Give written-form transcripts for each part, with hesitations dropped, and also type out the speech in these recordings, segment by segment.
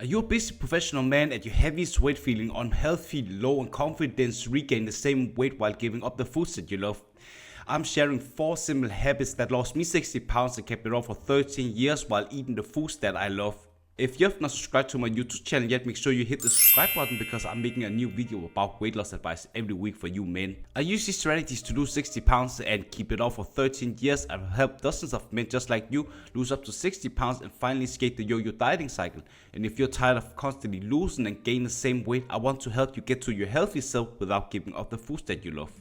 Are you a busy professional man at your heaviest weight, feeling unhealthy, low on confidence, regain the same weight while giving up the foods that you love? I'm sharing 4 simple habits that lost me 60 pounds and kept it off for 13 years while eating the foods that I love. If you have not subscribed to my YouTube channel yet, make sure you hit the subscribe button because I'm making a new video about weight loss advice every week for you men. I use these strategies to lose 60 pounds and keep it off for 13 years. I've helped dozens of men just like you lose up to 60 pounds and finally escape the yo-yo dieting cycle. And if you're tired of constantly losing and gaining the same weight, I want to help you get to your healthy self without giving up the foods that you love.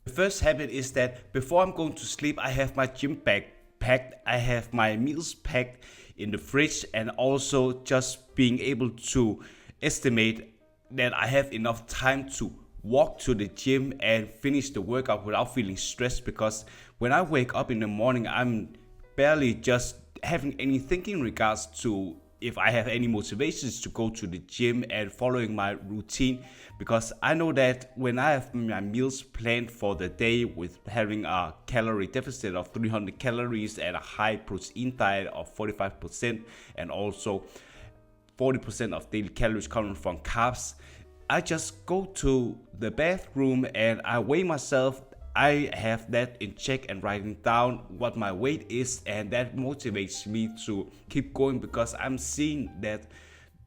The first habit is that before I'm going to sleep, I have my gym bag packed, I have my meals packed in the fridge, and also just being able to estimate that I have enough time to walk to the gym and finish the workout without feeling stressed, because when I wake up in the morning, I'm barely just having any thinking in regards to if I have any motivations to go to the gym and following my routine, because I know that when I have my meals planned for the day with having a calorie deficit of 300 calories and a high protein diet of 45% and also 40% of daily calories coming from carbs, I just go to the bathroom and I weigh myself. I have that in check and writing down what my weight is, and that motivates me to keep going because I'm seeing that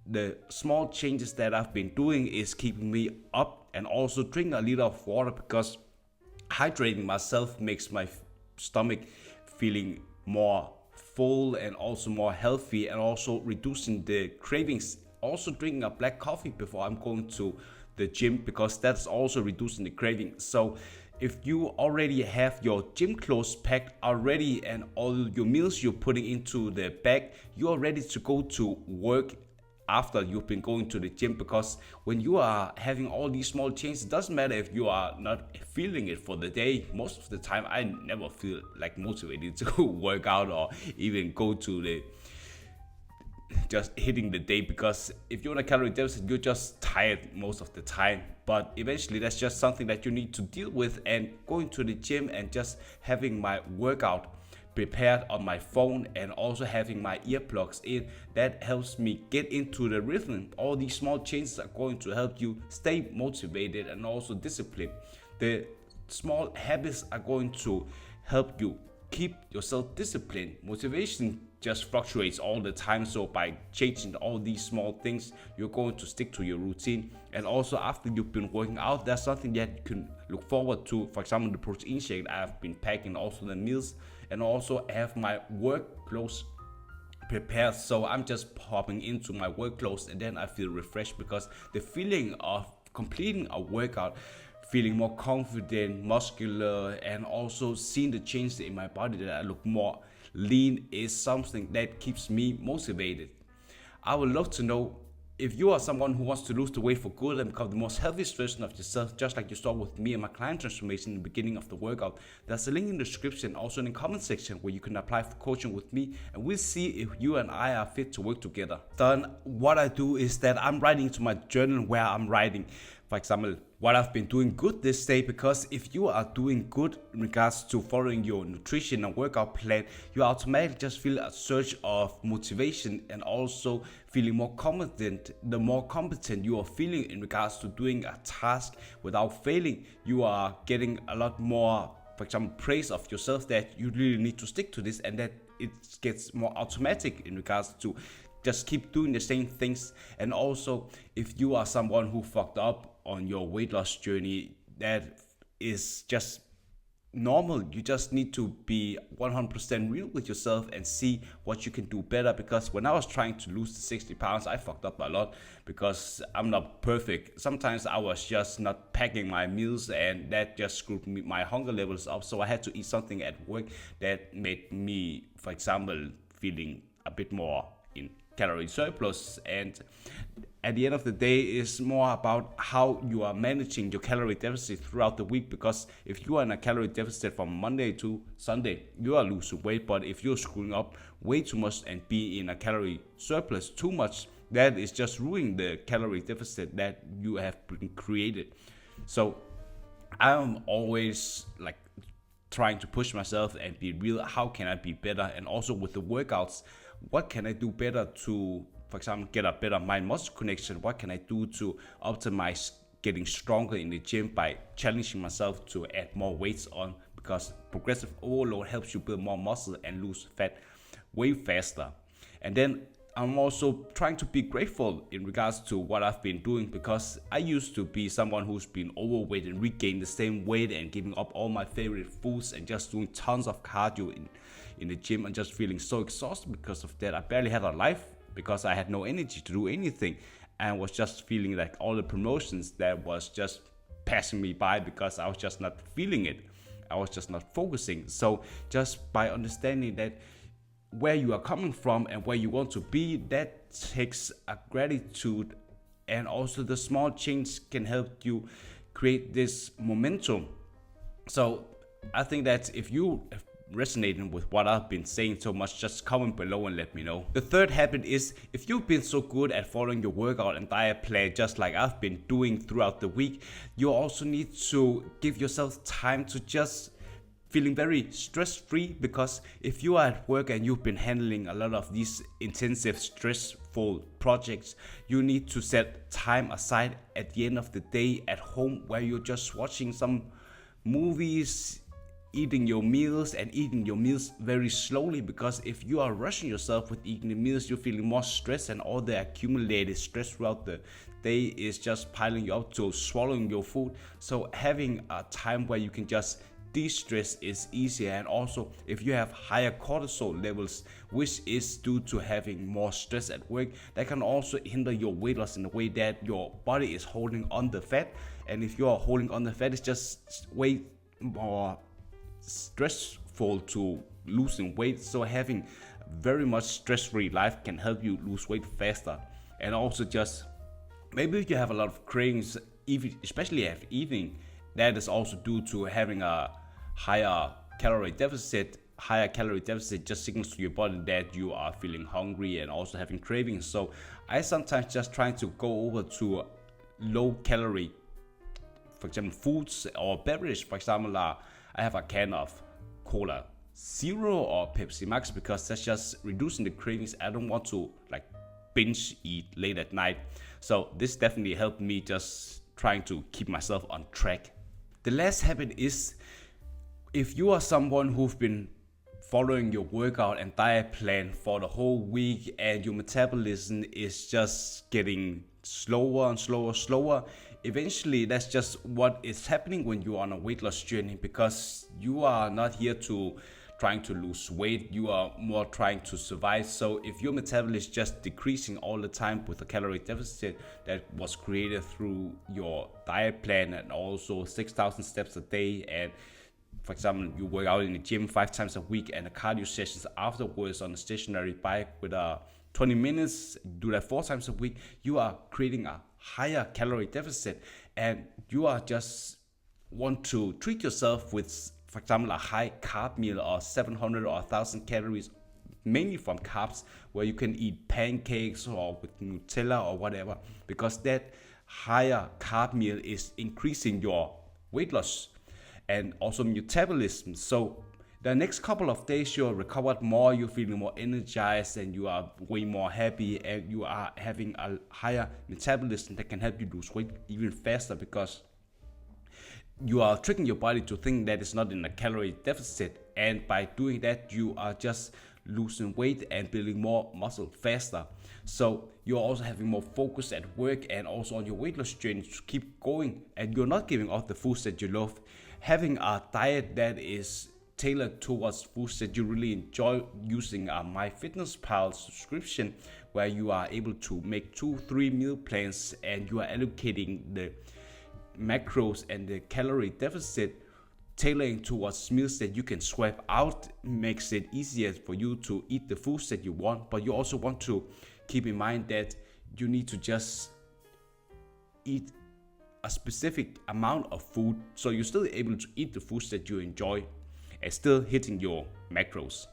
the small changes that I've been doing is keeping me up. And also drinking a liter of water, because hydrating myself makes my stomach feeling more full and also more healthy, and also reducing the cravings. Also drinking a black coffee before I'm going to the gym, because that's also reducing the craving. So if you already have your gym clothes packed already and all your meals you're putting into the bag, you are ready to go to work after you've been going to the gym. Because when you are having all these small changes, it doesn't matter if you are not feeling it for the day. Most of the time I never feel like motivated to work out or even go to the just hitting the day, because if you're in a calorie deficit, you're just tired most of the time. But eventually that's just something that you need to deal with, and going to the gym and just having my workout prepared on my phone and also having my earplugs in, that helps me get into the rhythm. All these small changes are going to help you stay motivated and also disciplined. The small habits are going to help you keep yourself disciplined. Motivation just fluctuates all the time, so by changing all these small things, you're going to stick to your routine. And also after you've been working out, that's something that you can look forward to. For example, the protein shake I've been packing, also the meals, and also have my work clothes prepared. So I'm just popping into my work clothes and then I feel refreshed, because the feeling of completing a workout, feeling more confident, muscular, and also seeing the change in my body, that I look more lean, is something that keeps me motivated. I would love to know if you are someone who wants to lose the weight for good and become the most healthiest version of yourself, just like you saw with me and my client transformation in the beginning of the workout. There's a link in the description, also in the comment section, where you can apply for coaching with me, and we'll see if you and I are fit to work together. Then what I do is that I'm writing to my journal, where I'm writing, for example, what I've been doing good this day. Because if you are doing good in regards to following your nutrition and workout plan, you automatically just feel a surge of motivation and also feeling more confident. The more competent you are feeling in regards to doing a task without failing, you are getting a lot more, for example, praise of yourself, that you really need to stick to this, and that it gets more automatic in regards to just keep doing the same things. And also, if you are someone who fucked up on your weight loss journey, that is just normal. You just need to be 100% real with yourself and see what you can do better. Because when I was trying to lose the 60 pounds, I fucked up a lot, because I'm not perfect. Sometimes I was just not packing my meals, and that just screwed my hunger levels up. So I had to eat something at work that made me, for example, feeling a bit more in calorie surplus. And at the end of the day, it's more about how you are managing your calorie deficit throughout the week. Because if you are in a calorie deficit from Monday to Sunday, you are losing weight. But if you're screwing up way too much and be in a calorie surplus too much, that is just ruining the calorie deficit that you have created. So I'm always like trying to push myself and be real. How can I be better? And also with the workouts, what can I do better to, for example, get a better mind-muscle connection? What can I do to optimize getting stronger in the gym by challenging myself to add more weights on? Because progressive overload helps you build more muscle and lose fat way faster. And then I'm also trying to be grateful in regards to what I've been doing, because I used to be someone who's been overweight and regained the same weight and giving up all my favorite foods and just doing tons of cardio in the gym and just feeling so exhausted because of that. I barely had a life because I had no energy to do anything, and was just feeling like all the promotions that was just passing me by because I was just not feeling it. I was just not focusing. So just by understanding that where you are coming from and where you want to be, that takes a gratitude, and also the small change can help you create this momentum. So I think that if you resonating with what I've been saying so much, just comment below and let me know. The third habit is, if you've been so good at following your workout and diet plan just like I've been doing throughout the week, you also need to give yourself time to just feeling very stress-free, because if you are at work and you've been handling a lot of these intensive, stressful projects, you need to set time aside at the end of the day at home where you're just watching some movies, eating your meals, and eating your meals very slowly. Because if you are rushing yourself with eating the meals, you're feeling more stress, and all the accumulated stress throughout the day is just piling you up to swallowing your food. So having a time where you can just de-stress is easier. And also, if you have higher cortisol levels, which is due to having more stress at work, that can also hinder your weight loss in the way that your body is holding on the fat. And if you are holding on the fat, it's just way more stressful to losing weight. So having very much stress-free life can help you lose weight faster. And also, just maybe if you have a lot of cravings, especially after eating, that is also due to having a higher calorie deficit. Higher calorie deficit just signals to your body that you are feeling hungry and also having cravings. So I sometimes just try to go over to low calorie, for example, foods or beverage. For example, I have a can of Cola Zero or Pepsi Max, because that's just reducing the cravings. I don't want to like binge eat late at night. So this definitely helped me just trying to keep myself on track. The last habit is, if you are someone who've been following your workout and diet plan for the whole week and your metabolism is just getting slower and slower, eventually that's just what is happening when you're on a weight loss journey, because you are not here to trying to lose weight, you are more trying to survive. So if your metabolism is just decreasing all the time with a calorie deficit that was created through your diet plan and also 6,000 steps a day, and for example, you work out in the gym 5 times a week and the cardio sessions afterwards on a stationary bike with 20 minutes, do that 4 times a week, you are creating a higher calorie deficit, and you are just want to treat yourself with, for example, a high carb meal or 700 or 1,000 calories, mainly from carbs, where you can eat pancakes or with Nutella or whatever, because that higher carb meal is increasing your weight loss and also metabolism. So the next couple of days you're recovered more, you're feeling more energized, and you are way more happy, and you are having a higher metabolism that can help you lose weight even faster, because you are tricking your body to think that it's not in a calorie deficit, and by doing that you are just losing weight and building more muscle faster. So you're also having more focus at work and also on your weight loss journey to keep going, and you're not giving up the foods that you love. Having a diet that is tailored towards foods that you really enjoy, using a MyFitnessPal subscription where you are able to make 2-3 meal plans, and you are allocating the macros and the calorie deficit, tailoring towards meals that you can swap out, makes it easier for you to eat the foods that you want. But you also want to keep in mind that you need to just eat a specific amount of food, so you're still able to eat the foods that you enjoy and still hitting your macros.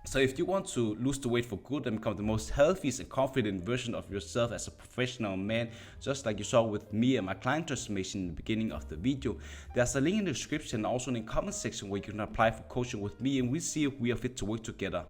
So if you want to lose the weight for good and become the most healthiest and confident version of yourself as a professional man, just like you saw with me and my client transformation in the beginning of the video, there's a link in the description and also in the comment section where you can apply for coaching with me, and we'll see if we are fit to work together.